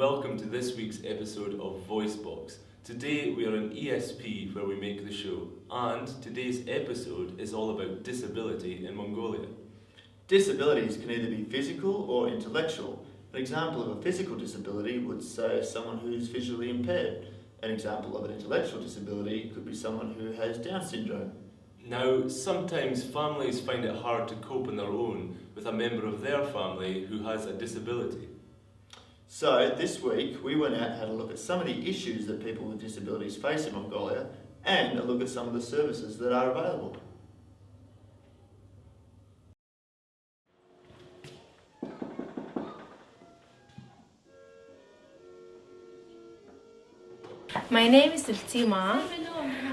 welcome to this week's episode of VoiceBox. Today we are in ESP where we make the show, and today's episode is all about disability in Mongolia. Disabilities can either be physical or intellectual. An example of a physical disability would say someone who's visually impaired. An example of an intellectual disability could be someone who has Down syndrome. Now, sometimes families find it hard to cope on their own with a member of their family who has a disability. So this week we went out and had a look at some of the issues that people with disabilities face in Mongolia and a look at some of the services that are available. My name is Ultima.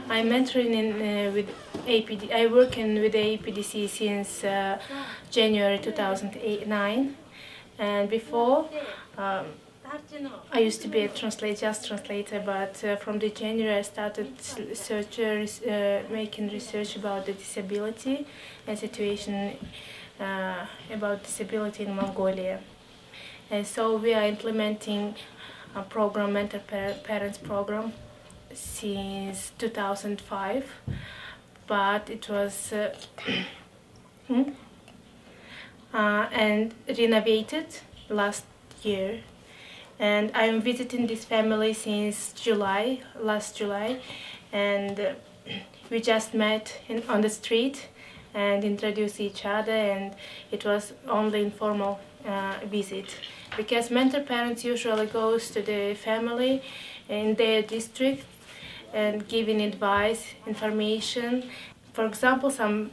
I'm mentoring with APD. I work with APDC since January 2009, and before I used to be a translator, but from the January I started making research about the disability and situation about disability in Mongolia. And so we are implementing a program, Mentor Parents program, since 2005, but it was and renovated last year. And I'm visiting this family since last July, and we just met on the street and introduced each other, and it was only informal visit, because mentor parents usually goes to the family in their district and giving advice, information. For example, some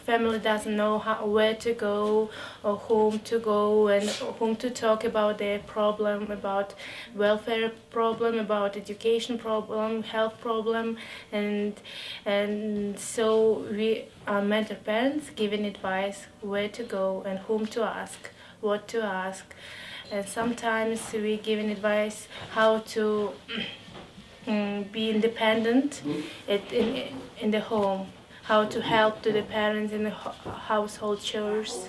family doesn't know where to go or whom to go and whom to talk about their problem, about welfare problem, about education problem, health problem, and so we are mentor parents giving advice where to go and whom to ask, what to ask, and sometimes we giving advice how to be independent in the home, how to help to the parents in the household chores.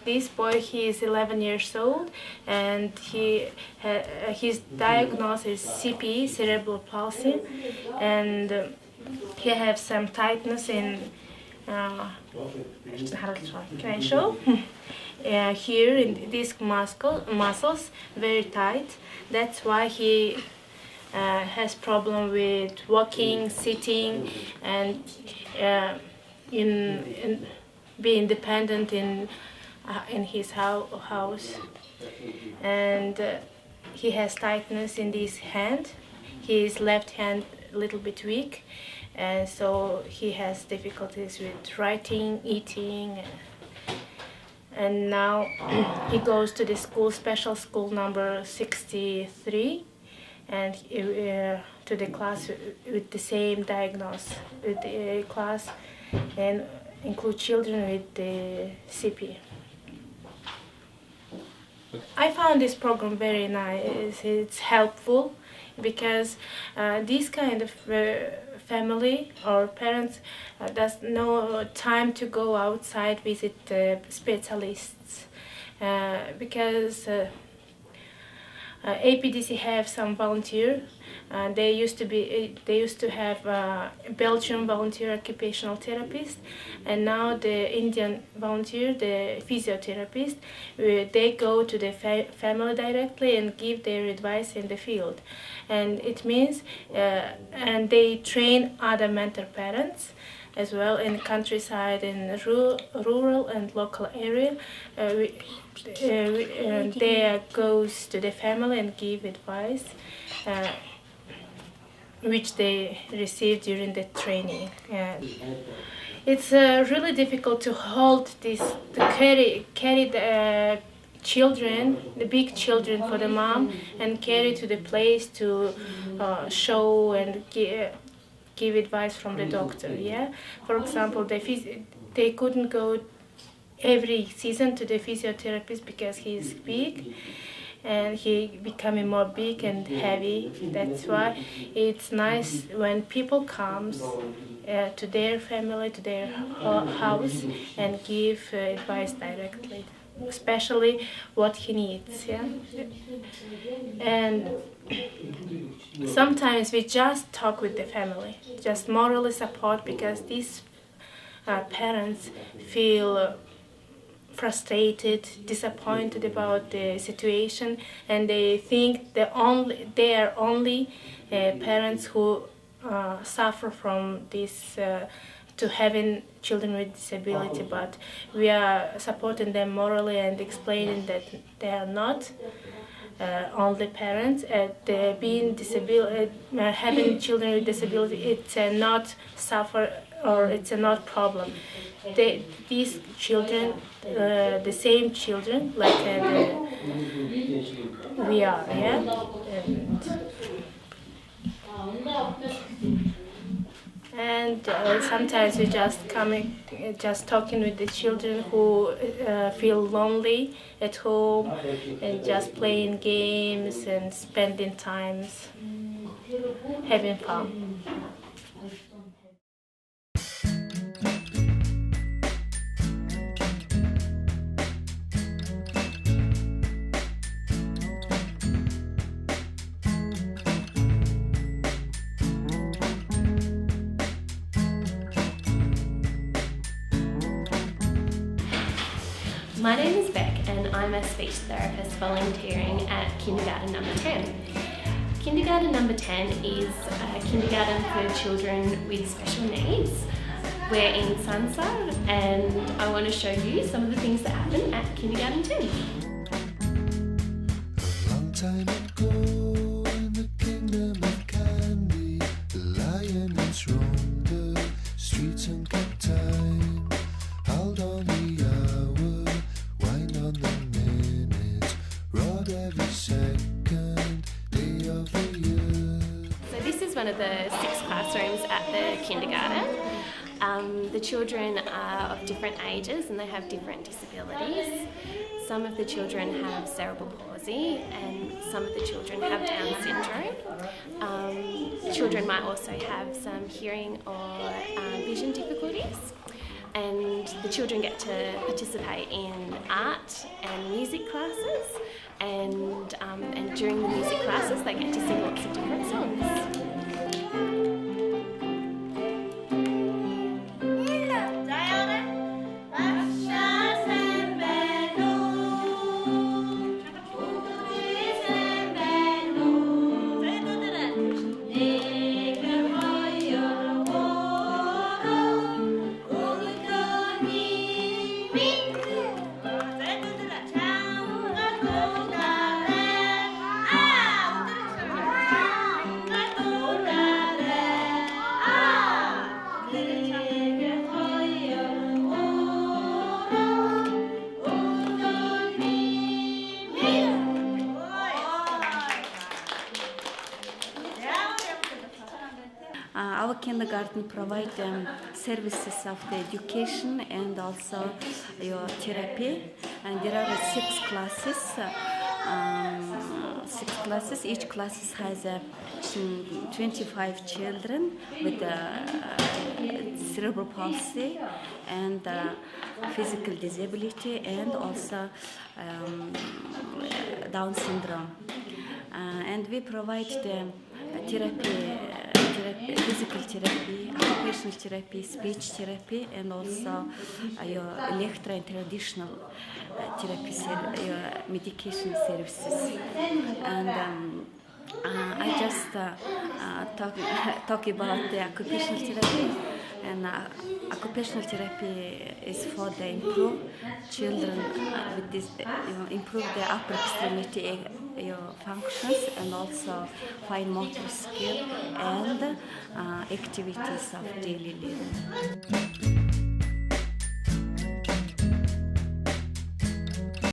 This boy, he is 11 years old, and his diagnosis is CP, cerebral palsy, and he has some tightness in, can I show? Here in disc muscles, very tight. That's why he has problem with walking, sitting, and in being independent in his house. And he has tightness in this hand. His left hand a little bit weak, and so he has difficulties with writing, eating. And now he goes to the school, special school number 63, and to the class with the same diagnosis, with the class, and include children with the CP. I found this program very nice. It's helpful because this kind of family or parents does no time to go outside visit specialists, because APDC have some volunteer. They used to have Belgian volunteer occupational therapist, and now the Indian volunteer, the physiotherapist, they go to the family directly and give their advice in the field, and it means and they train other mentor parents as well in countryside, in rural and local area. They goes to the family and give advice, which they receive during the training. It's really difficult to hold this, to carry the children, the big children for the mom, and carry to the place to show and give advice from the doctor. Yeah, for example, they couldn't go every season to the physiotherapist because he is big, and he becoming more big and heavy. That's why it's nice when people comes to their family, to their house, and give advice directly, especially what he needs. Yeah, and sometimes we just talk with the family, just morally support, because these parents feel frustrated, disappointed about the situation, and they think they are only parents who suffer from this to having children with disability. But we are supporting them morally and explaining that they are not only parents. Being having children with disability, it's not suffer, or it's not problem. These children, the same children like we are, yeah. And sometimes we just talking with the children who feel lonely at home, and just playing games and spending times, having fun. My name is Beck and I'm a speech therapist volunteering at kindergarten number 10. Kindergarten number 10 is a kindergarten for children with special needs. We're in Sunside and I want to show you some of the things that happen at kindergarten 10. A long time ago in the kingdom of candy, the lions roamed the streets and kept time. Held on the hour, wind on the minute, rode every second day of the year. So this is one of the 6 classrooms at the kindergarten. The children are of different ages and they have different disabilities. Some of the children have cerebral palsy and some of the children have Down syndrome. Children might also have some hearing or vision difficulties. And the children get to participate in art and music classes, and during the music classes they get to sing lots of different songs. Our kindergarten provide services of the education and also your therapy, and there are 6 classes. 6 classes. Each class has 25 children with cerebral palsy and physical disability, and also Down syndrome. And we provide the therapy, physical therapy, occupational therapy, speech therapy, and also your electro and traditional therapy, medication services. And I just talk about the occupational therapy. And occupational therapy is for the improve children with this, improve their upper extremity functions, and also fine motor skill and activities of daily living.